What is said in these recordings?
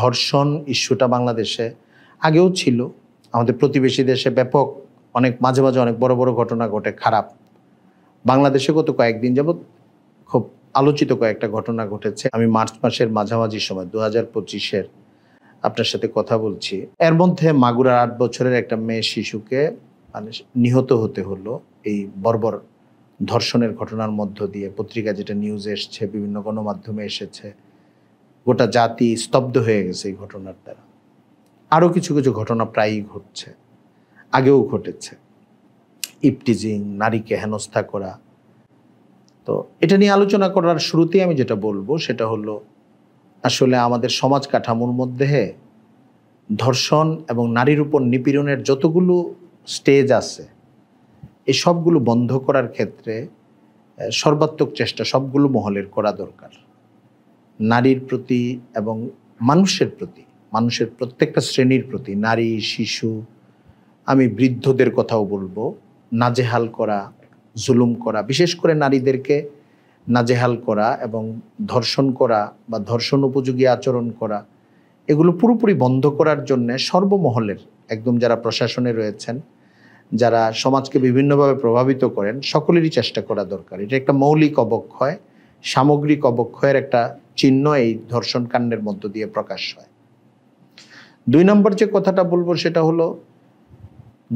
ধর্ষণ ইস্যুটা বাংলাদেশে আগেও ছিল, আমাদের প্রতিবেশী দেশে ব্যাপক অনেক মাঝে মাঝে অনেক বড় বড় ঘটনা ঘটে খারাপ। বাংলাদেশে গত কয়েকদিন যাবৎ খুব আলোচিত কয়েকটা ঘটনা ঘটেছে। আমি মার্চ মাসের মাঝামাঝি সময় 2025-এর আপনার সাথে কথা বলছি। এর মধ্যে মাগুরার 8 বছরের একটা মেয়ে শিশুকে মানে নিহত হতে হলো এই বর্বর ধর্ষণের ঘটনার মধ্য দিয়ে। পত্রিকা যেটা নিউজে এসছে, বিভিন্ন গণমাধ্যমে এসেছে, গোটা জাতি স্তব্ধ হয়ে গেছে এই ঘটনার দ্বারা। আরও কিছু কিছু ঘটনা প্রায়ই ঘটছে, আগেও ঘটেছে, ইপটিজিং, নারীকে হেনস্থা করা। তো এটা নিয়ে আলোচনা করার শুরুতেই আমি যেটা বলবো সেটা হলো, আসলে আমাদের সমাজ কাঠামোর মধ্যে ধর্ষণ এবং নারীর উপর নিপীড়নের যতগুলো স্টেজ আছে, এই সবগুলো বন্ধ করার ক্ষেত্রে সর্বাত্মক চেষ্টা সবগুলো মহলের করা দরকার। নারীর প্রতি এবং মানুষের প্রতি, মানুষের প্রত্যেকটা শ্রেণীর প্রতি, নারী, শিশু, আমি বৃদ্ধদের কথাও বলবো, নাজেহাল করা, জুলুম করা, বিশেষ করে নারীদেরকে নাজেহাল করা এবং ধর্ষণ করা বা ধর্ষণ উপযোগী আচরণ করা, এগুলো পুরোপুরি বন্ধ করার জন্যে সর্বমহলের, একদম যারা প্রশাসনে রয়েছেন, যারা সমাজকে বিভিন্নভাবে প্রভাবিত করেন, সকলেরই চেষ্টা করা দরকার। এটা একটা মৌলিক অবক্ষয়, সামগ্রিক অবক্ষয়ের একটা চিহ্ন এই ধর্ষণ কাণ্ডের মধ্য দিয়ে প্রকাশ হয়। 2 নম্বর যে কথাটা বলবো সেটা হলো,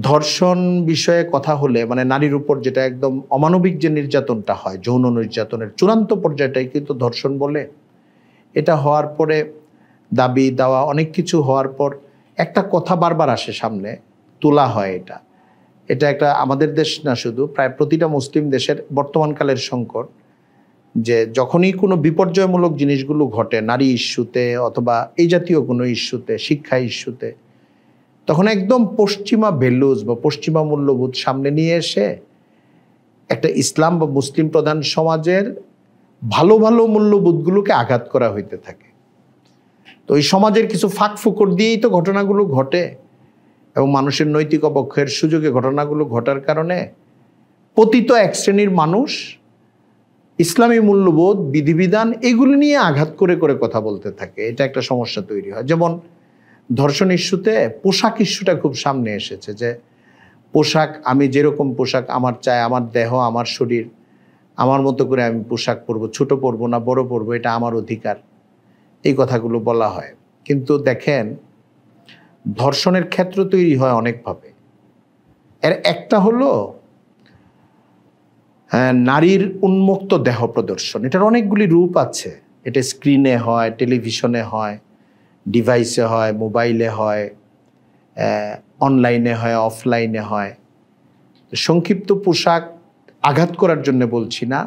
ধর্ষণ বিষয়ে কথা হলে মানে নারীর উপর যেটা একদম অমানবিক যে নির্যাতনটা হয়, যৌন নির্যাতনের চূড়ান্ত পর্যায়টাই কিন্তু ধর্ষণ বলে। এটা হওয়ার পরে দাবি দেওয়া অনেক কিছু হওয়ার পর একটা কথা বারবার আসে সামনে, তোলা হয়। এটা একটা আমাদের দেশ না, শুধু প্রায় প্রতিটা মুসলিম দেশের বর্তমানকালের সংকট, যে যখনই কোনো বিপর্যয়মূলক জিনিসগুলো ঘটে নারী ইস্যুতে অথবা এই জাতীয় কোনো ইস্যুতে, শিক্ষা ইস্যুতে, তখন একদম পশ্চিমা ভ্যালুজ বা পশ্চিমা মূল্যবোধ সামনে নিয়ে এসে একটা ইসলাম বা মুসলিম প্রধান সমাজের ভালো ভালো মূল্যবোধগুলোকে আঘাত করা হইতে থাকে। তো এই সমাজের কিছু ফাঁক ফুকর দিয়েই তো ঘটনাগুলো ঘটে এবং মানুষের নৈতিক অবক্ষয়ের সুযোগে ঘটনাগুলো ঘটার কারণে পতিত এক শ্রেণীর মানুষ ইসলামী মূল্যবোধ, বিধিবিধান এগুলো নিয়ে আঘাত করে করে কথা বলতে থাকে। এটা একটা সমস্যা তৈরি হয়। যেমন ধর্ষণ ইস্যুতে পোশাক ইস্যুটা খুব সামনে এসেছে, যে পোশাক, আমি যেরকম পোশাক আমার চাই, আমার দেহ, আমার শরীর, আমার মতো করে আমি পোশাক পরবো, ছোট পরবো না বড় পরবো, এটা আমার অধিকার, এই কথাগুলো বলা হয়। কিন্তু দেখেন, ধর্ষণের ক্ষেত্র তৈরি হয় অনেকভাবে। এর একটা হলো নারীর উন্মুক্ত দেহ প্রদর্শন। এটার অনেকগুলি রূপ আছে। এটা স্ক্রিনে হয়, টেলিভিশনে হয়, ডিভাইসে হয়, মোবাইলে হয়, অনলাইনে হয়, অফলাইনে হয়। সংক্ষিপ্ত পোশাক আঘাত করার জন্য বলছি না,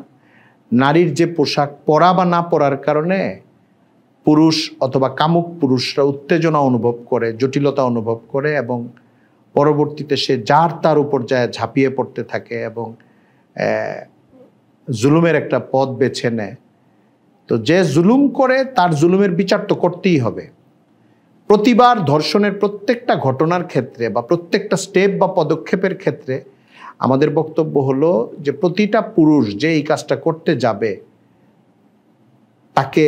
নারীর যে পোশাক পরা বা না পরার কারণে পুরুষ অথবা কামুক পুরুষরা উত্তেজনা অনুভব করে, জটিলতা অনুভব করে এবং পরবর্তীতে সে যার তার উপর যায় ঝাঁপিয়ে পড়তে থাকে এবং জুলুমের একটা পথ বেছে নেয়। তো যে জুলুম করে তার জুলুমের বিচার তো করতেই হবে। প্রতিবার ধর্ষণের প্রত্যেকটা ঘটনার ক্ষেত্রে বা প্রত্যেকটা স্টেপ বা পদক্ষেপের ক্ষেত্রে আমাদের বক্তব্য হলো যে প্রতিটা পুরুষ যে এই কাজটা করতে যাবে তাকে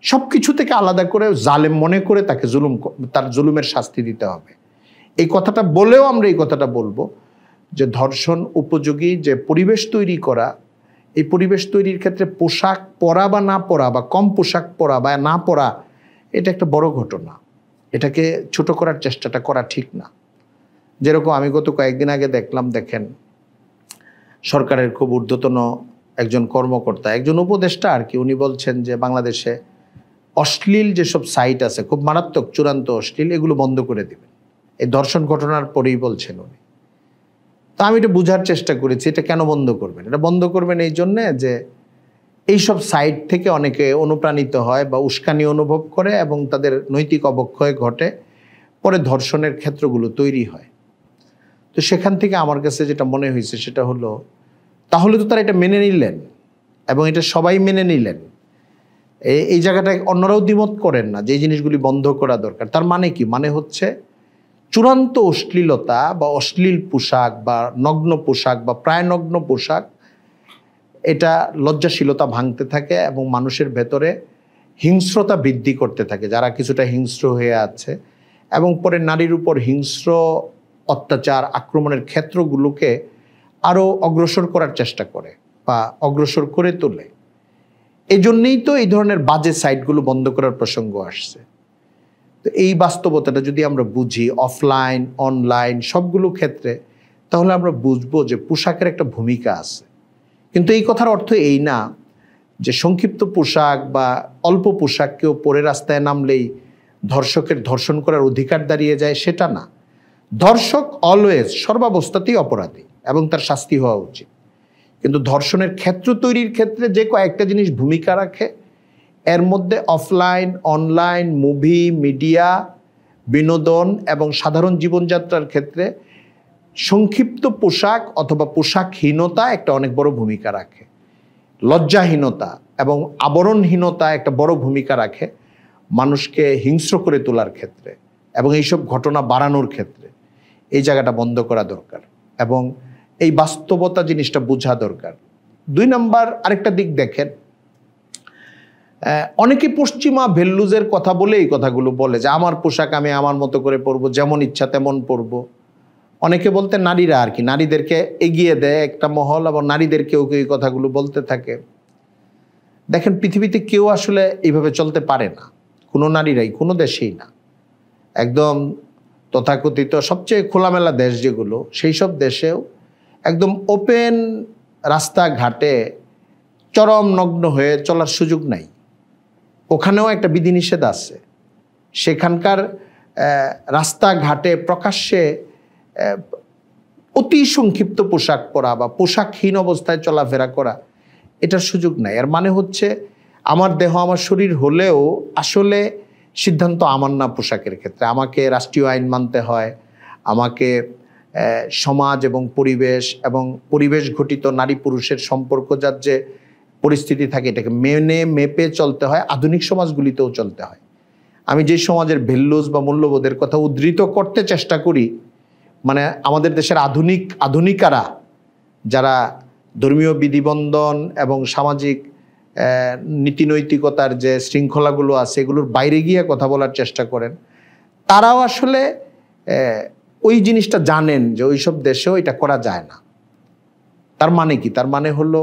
সব কিছু থেকে আলাদা করে জালেম মনে করে তাকে তার জুলুমের শাস্তি দিতে হবে। এই কথাটা বলেও আমরা এই কথাটা বলবো যে ধর্ষণ উপযোগী যে পরিবেশ তৈরি করা, এই পরিবেশ তৈরির ক্ষেত্রে পোশাক পরা বা না পরা বা কম পোশাক পরা বা না পরা, এটা একটা বড় ঘটনা। এটাকে ছোট করার চেষ্টাটা করা ঠিক না। যেরকম আমি গত কয়েকদিন আগে দেখেন সরকারের খুব ঊর্ধ্বতন একজন কর্মকর্তা, একজন উপদেষ্টা আর কি, উনি বলছেন যে বাংলাদেশে অশ্লীল যেসব সাইট আছে, খুব মারাত্মক চূড়ান্ত অশ্লীল, এগুলো বন্ধ করে দেবেন। এই ধর্ষণ ঘটনার পরেই বলছেন উনি। তা আমি এটা বোঝার চেষ্টা করেছি, এটা কেন বন্ধ করবেন? এটা বন্ধ করবেন এই জন্যে যে এইসব সাইট থেকে অনেকে অনুপ্রাণিত হয় বা উস্কানি অনুভব করে এবং তাদের নৈতিক অবক্ষয় ঘটে, পরে ধর্ষণের ক্ষেত্রগুলো তৈরি হয়। তো সেখান থেকে আমার কাছে যেটা মনে হয়েছে সেটা হলো, তাহলে তো তারা এটা মেনে নিলেন এবং এটা সবাই মেনে নিলেন, এই জায়গাটায় অন্যরাও দ্বিমত করেন না যে এই জিনিসগুলি বন্ধ করা দরকার। তার মানে কি? মানে হচ্ছে চূড়ান্ত অশ্লীলতা বা অশ্লীল পোশাক বা নগ্ন পোশাক বা প্রায় নগ্ন পোশাক, এটা লজ্জাশীলতা ভাঙতে থাকে এবং মানুষের ভেতরে হিংস্রতা বৃদ্ধি করতে থাকে, যারা কিছুটা হিংস্র হয়ে আছে, এবং পরে নারীর উপর হিংস্র অত্যাচার আক্রমণের ক্ষেত্রগুলোকে আরও অগ্রসর করার চেষ্টা করে বা অগ্রসর করে তোলে। এই জন্যেই তো এই ধরনের বাজে সাইটগুলো বন্ধ করার প্রসঙ্গ আসছে। তো এই বাস্তবতাটা যদি আমরা বুঝি অফলাইন অনলাইন সবগুলো ক্ষেত্রে, তাহলে আমরা বুঝবো যে পোশাকের একটা ভূমিকা আছে। কিন্তু এই কথার অর্থ এই না যে সংক্ষিপ্ত পোশাক বা অল্প পোশাক কেউ পরে রাস্তায় নামলেই ধর্ষকের ধর্ষণ করার অধিকার দাঁড়িয়ে যায়, সেটা না। ধর্ষক অলওয়েজ সর্বাবস্থাতেই অপরাধী এবং তার শাস্তি হওয়া উচিত। কিন্তু ধর্ষণের ক্ষেত্র তৈরির ক্ষেত্রে যে কয়েকটা জিনিস ভূমিকা রাখে, এর মধ্যে অফলাইন অনলাইন মুভি মিডিয়া বিনোদন এবং সাধারণ জীবনযাত্রার ক্ষেত্রে সংক্ষিপ্ত পোশাক অথবা পোশাকহীনতা একটা অনেক বড় ভূমিকা রাখে। লজ্জাহীনতা এবং আবরণহীনতা একটা বড় ভূমিকা রাখে মানুষকে হিংস্র করে তোলার ক্ষেত্রে এবং এইসব ঘটনা বাড়ানোর ক্ষেত্রে। এই জায়গাটা বন্ধ করা দরকার এবং এই বাস্তবতা জিনিসটা বোঝা দরকার। 2 নম্বর আরেকটা দিক দেখেন, অনেকে পশ্চিমা ভ্যালুজের কথা বলে এই কথাগুলো বলে যে আমার পোশাক আমি আমার মতো করে পরবো, যেমন ইচ্ছা তেমন পরবো। অনেকে বলতে নারীরা আর কি, নারীদেরকে এগিয়ে দেয় একটা মহল এবং নারীদেরকেও এই কথাগুলো বলতে থাকে। দেখেন, পৃথিবীতে কেউ আসলে এইভাবে চলতে পারে না, কোনো নারীরাই, কোনো দেশেই না। একদম তথাকথিত সবচেয়ে খোলামেলা দেশ যেগুলো, সেই সব দেশেও একদম ওপেন রাস্তাঘাটে চরম নগ্ন হয়ে চলার সুযোগ নাই। ওখানেও একটা বিধিনিষেধ আছে। সেখানকার রাস্তাঘাটে প্রকাশ্যে অতি সংক্ষিপ্ত পোশাক পরা বা পোশাকহীন অবস্থায় চলাফেরা করা, এটার সুযোগ নাই। এর মানে হচ্ছে আমার দেহ আমার শরীর হলেও আসলে সিদ্ধান্ত আমার না। পোশাকের ক্ষেত্রে আমাকে রাষ্ট্রীয় আইন মানতে হয়, আমাকে সমাজ এবং পরিবেশ ঘটিত নারী পুরুষের সম্পর্ক যার যে পরিস্থিতি থাকে এটাকে মেপে চলতে হয়। আধুনিক সমাজগুলিতেও চলতে হয়। আমি যে সমাজের ভ্যালুজ বা মূল্যবোধের কথা উদ্ধৃত করতে চেষ্টা করি, মানে আমাদের দেশের আধুনিকারা যারা ধর্মীয় বিধিবন্ধন এবং সামাজিক নীতিনৈতিকতার যে শৃঙ্খলাগুলো আছে এগুলোর বাইরে গিয়ে কথা বলার চেষ্টা করেন, তারাও আসলে ওই জিনিসটা জানেন যে ওইসব দেশেও এটা করা যায় না। তার মানে কি? তার মানে হলো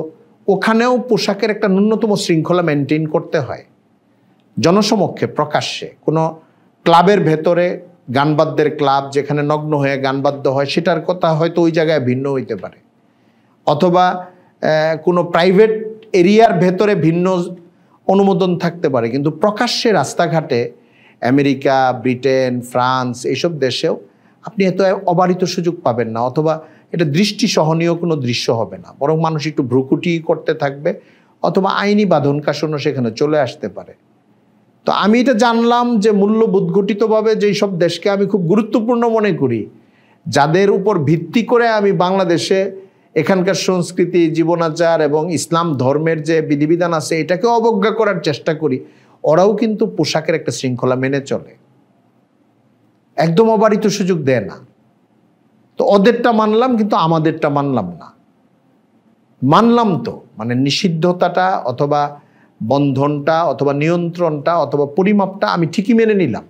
ওখানেও পোশাকের একটা ন্যূনতম শৃঙ্খলা মেনটেন করতে হয়। জনসমক্ষে প্রকাশ্যে কোনো ক্লাবের ভেতরে, গানবাদ্যের ক্লাব যেখানে নগ্ন হয়ে গানবাদ্য হয়, সেটার কথা হয়তো ওই জায়গায় ভিন্ন হইতে পারে, অথবা কোনো প্রাইভেট এরিয়ার ভেতরে ভিন্ন অনুমোদন থাকতে পারে। কিন্তু প্রকাশ্যে রাস্তাঘাটে আমেরিকা, ব্রিটেন, ফ্রান্স এইসব দেশেও আপনি এত অবারিত সুযোগ পাবেন না, অথবা এটা দৃষ্টি সহনীয় কোনো দৃশ্য হবে না। বরং মানুষ একটু ভ্রুকুটি করতে থাকবে, অথবা আইনি বাঁধন কাশনও সেখানে চলে আসতে পারে। তো আমি এটা জানলাম যে মূল্যবোধ গঠিতভাবে যেই সব দেশকে আমি খুব গুরুত্বপূর্ণ মনে করি, যাদের উপর ভিত্তি করে আমি বাংলাদেশে এখানকার সংস্কৃতি, জীবনাচার এবং ইসলাম ধর্মের যে বিধিবিধান আছে এটাকে অবজ্ঞা করার চেষ্টা করি, ওরাও কিন্তু পোশাকের একটা শৃঙ্খলা মেনে চলে, একদম অবারিত সুযোগ দেয় না। তো ওদেরটা মানলাম কিন্তু আমাদেরটা মানলাম না। মানলাম তো মানে নিষিদ্ধতাটা অথবা বন্ধনটা অথবা নিয়ন্ত্রণটা অথবা পরিমাপটা আমি ঠিকই মেনে নিলাম,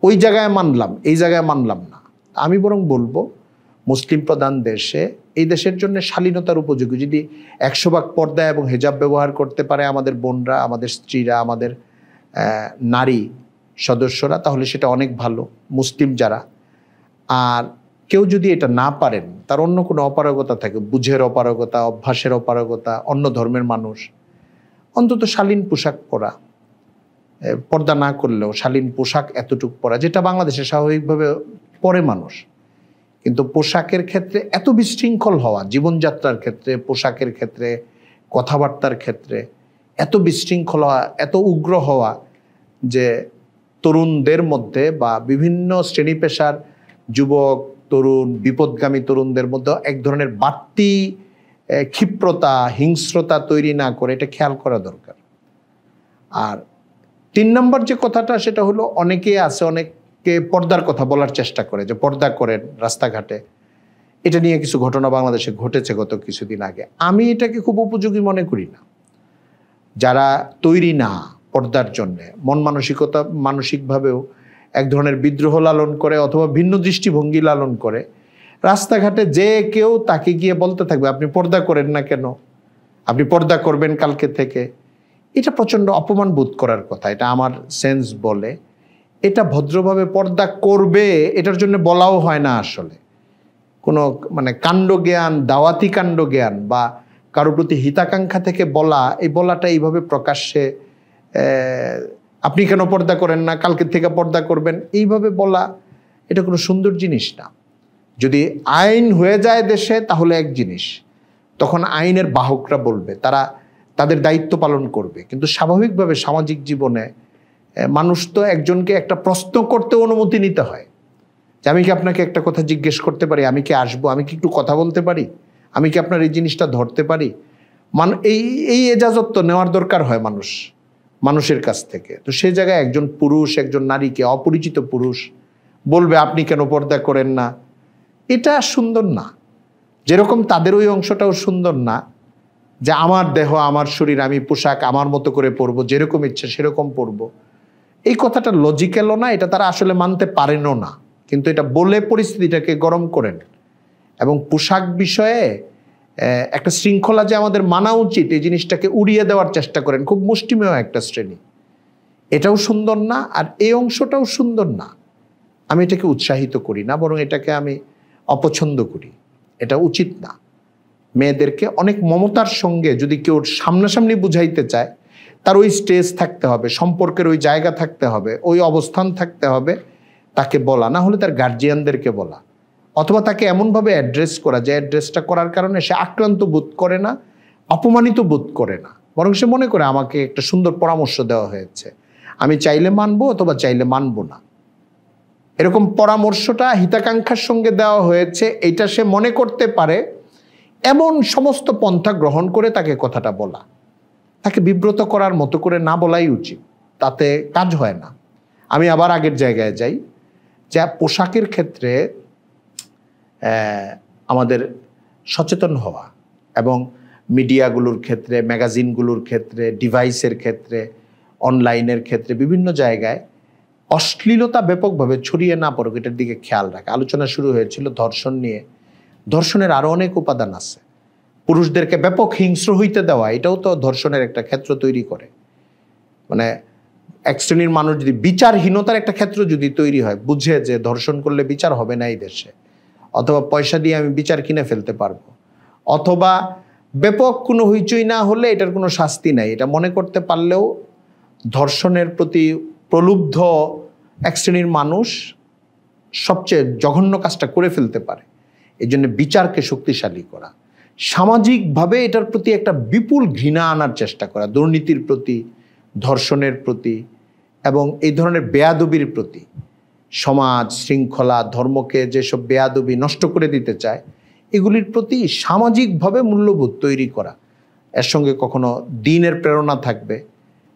ওই জায়গায় মানলাম, এই জায়গায় মানলাম না। আমি বরং বলবো মুসলিম প্রধান দেশে, এই দেশের জন্য শালীনতার উপযোগী যদি 100 ভাগ পর্দা এবং হেজাব ব্যবহার করতে পারে আমাদের বোনরা, আমাদের স্ত্রীরা, আমাদের নারী সদস্যরা, তাহলে সেটা অনেক ভালো মুসলিম যারা। আর কেউ যদি এটা না পারেন, তার অন্য কোনো অপারগতা থাকে, বুঝের অপারগতা, অভ্যাসের অপারগতা, অন্য ধর্মের মানুষ, অন্তত শালীন পোশাক পরা, পর্দা না করলেও শালীন পোশাক এতটুকু পরা, যেটা বাংলাদেশে স্বাভাবিকভাবে পরে মানুষ। কিন্তু পোশাকের ক্ষেত্রে এত বিশৃঙ্খল হওয়া, জীবনযাত্রার ক্ষেত্রে, পোশাকের ক্ষেত্রে, কথাবার্তার ক্ষেত্রে এত বিশৃঙ্খল হওয়া, এত উগ্র হওয়া যে তরুণদের মধ্যে বা বিভিন্ন শ্রেণী পেশার যুবক, তরুণ, বিপদগামী তরুণদের মধ্যে এক ধরনের বাড়তি ক্ষিপ্রতা, হিংস্রতা তৈরি না করে এটা খেয়াল করা দরকার। আর 3 নম্বর যে কথাটা, সেটা হলো অনেকে আছে, অনেককে পর্দার কথা বলার চেষ্টা করে যে পর্দা করেন রাস্তাঘাটে। এটা নিয়ে কিছু ঘটনা বাংলাদেশে ঘটেছে গত কিছুদিন আগে। আমি এটাকে খুব উপযোগী মনে করি না। যারা তৈরি না, পর্দার জন্যে, মন মানসিকভাবেও এক ধরনের বিদ্রোহ লালন করে অথবা ভিন্ন দৃষ্টিভঙ্গি লালন করে, রাস্তাঘাটে যে কেউ তাকে গিয়ে বলতে থাকবে আপনি পর্দা করেন না কেন, আপনি পর্দা করবেন কালকে থেকে। এটা প্রচণ্ড অপমান বোধ করার কথা, এটা আমার সেন্স বলে। এটা ভদ্রভাবে পর্দা করবে এটার জন্য বলাও হয় না আসলে। কোনো মানে কাণ্ডজ্ঞান, দাওয়াতি কাণ্ডজ্ঞান বা কারোর প্রতি হিতাকাঙ্ক্ষা থেকে বলা, এই বলাটা এইভাবে প্রকাশ্যে আপনি কেন পর্দা করেন না, কালকে থেকে পর্দা করবেন, এইভাবে বলা এটা কোনো সুন্দর জিনিস না। যদি আইন হয়ে যায় দেশে তাহলে এক জিনিস, তখন আইনের বাহকরা বলবে, তারা তাদের দায়িত্ব পালন করবে। কিন্তু স্বাভাবিকভাবে সামাজিক জীবনে মানুষ তো একজনকে একটা প্রশ্ন করতে অনুমতি নিতে হয়, যে আমি কি আপনাকে একটা কথা জিজ্ঞেস করতে পারি, আমি কি আসবো, আমি কি একটু কথা বলতে পারি, আমি কি আপনার এই জিনিসটা ধরতে পারি। এই এজাজত তো নেওয়ার দরকার হয় মানুষের কাছ থেকে। তো সেই জায়গায় একজন পুরুষ একজন নারীকে, অপরিচিত পুরুষ বলবে আপনি কেন পর্দা করেন না, এটা সুন্দর না। যেরকম তাদের ওই অংশটাও সুন্দর না, যে আমার দেহ আমার শরীর, আমি পোশাক আমার মতো করে পরবো, যেরকম ইচ্ছে সেরকম পরবো। এই কথাটা লজিক্যালও না, এটা তারা আসলে মানতে পারেনও না, কিন্তু এটা বলে পরিস্থিতিটাকে গরম করেন। এবং পোশাক বিষয়ে একটা শৃঙ্খলা যে আমাদের মানা উচিত, এই জিনিসটাকে উড়িয়ে দেওয়ার চেষ্টা করেন খুব মুষ্টিমেয় একটা শ্রেণী। এটাও সুন্দর না, আর এই অংশটাও সুন্দর না। আমি এটাকে উৎসাহিত করি না, বরং এটাকে আমি অপছন্দ করি। এটা উচিত না। মেয়েদেরকে অনেক মমতার সঙ্গে যদি কেউ সামনাসামনি বুঝাইতে চায়, তার ওই স্টেজ থাকতে হবে, সম্পর্কের ওই জায়গা থাকতে হবে, ওই অবস্থান থাকতে হবে, তাকে বলা। না হলে তার গার্জিয়ানদেরকে বলা, অথবা তাকে এমনভাবে অ্যাড্রেস করা যে অ্যাড্রেসটা করার কারণে সে আক্রান্ত বোধ করে না, অপমানিত বোধ করে না, বরং সে মনে করে আমাকে একটা সুন্দর পরামর্শ দেওয়া হয়েছে, আমি চাইলে মানবো অথবা চাইলে মানবো না। এরকম পরামর্শটা হিতাকাঙ্ক্ষার সঙ্গে দেওয়া হয়েছে, এটা সে মনে করতে পারে, এমন সমস্ত পন্থা গ্রহণ করে তাকে কথাটা বলা। তাকে বিব্রত করার মতো করে না বলাই উচিত, তাতে কাজ হয় না। আমি আবার আগের জায়গায় যাই, যা পোশাকের ক্ষেত্রে আমাদের সচেতন হওয়া, এবং মিডিয়াগুলোর ক্ষেত্রে, ম্যাগাজিনগুলোর ক্ষেত্রে, ডিভাইসের ক্ষেত্রে, অনলাইনের ক্ষেত্রে, বিভিন্ন জায়গায় অশ্লীলতা ব্যাপকভাবে ছড়িয়ে না পড়ুক, এটার দিকে খেয়াল রাখা। আলোচনা শুরু হয়েছিল ধর্ষণ নিয়ে। ধর্ষণের আরও অনেক উপাদান আছে। পুরুষদেরকে ব্যাপক হিংস্র হইতে দেওয়া, এটাও তো ধর্ষণের একটা ক্ষেত্র তৈরি করে। মানে এক শ্রেণীর মানুষ যদি বিচারহীনতার একটা ক্ষেত্র যদি তৈরি হয়, বুঝে যে ধর্ষণ করলে বিচার হবে না এই দেশে, অথবা পয়সা দিয়ে আমি বিচার কিনে ফেলতে পারবো, অথবা ব্যাপক কোনো হইচই না হলে এটার কোনো শাস্তি নাই, এটা মনে করতে পারলেও ধর্ষণের প্রতি প্রলুব্ধ এক শ্রেণীর মানুষ সবচেয়ে জঘন্য কাজটা করে ফেলতে পারে। এই জন্য বিচারকে শক্তিশালী করা, সামাজিকভাবে এটার প্রতি একটা বিপুল ঘৃণা আনার চেষ্টা করা, দুর্নীতির প্রতি, ধর্ষণের প্রতি এবং এই ধরনের বেয়াদবির প্রতি। সমাজ শৃঙ্খলা, ধর্মকে যেসব বেয়াদবি নষ্ট করে দিতে চায়, এগুলির প্রতি সামাজিকভাবে মূল্যবোধ তৈরি করা। এর সঙ্গে কখনো দিনের প্রেরণা থাকবে,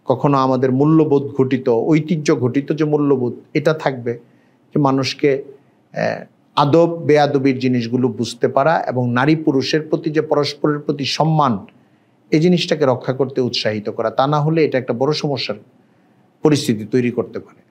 কখনো আমাদের মূল্যবোধ ঘটিত, ঐতিহ্য ঘটিত যে মূল্যবোধ, এটা থাকবে। যে মানুষকে আদব বেয়াদবির জিনিসগুলো বুঝতে পারা এবং নারী পুরুষের প্রতি যে পরস্পরের প্রতি সম্মান, এই জিনিসটাকে রক্ষা করতে উৎসাহিত করা। তা না হলে এটা একটা বড় সমস্যার পরিস্থিতি তৈরি করতে পারে।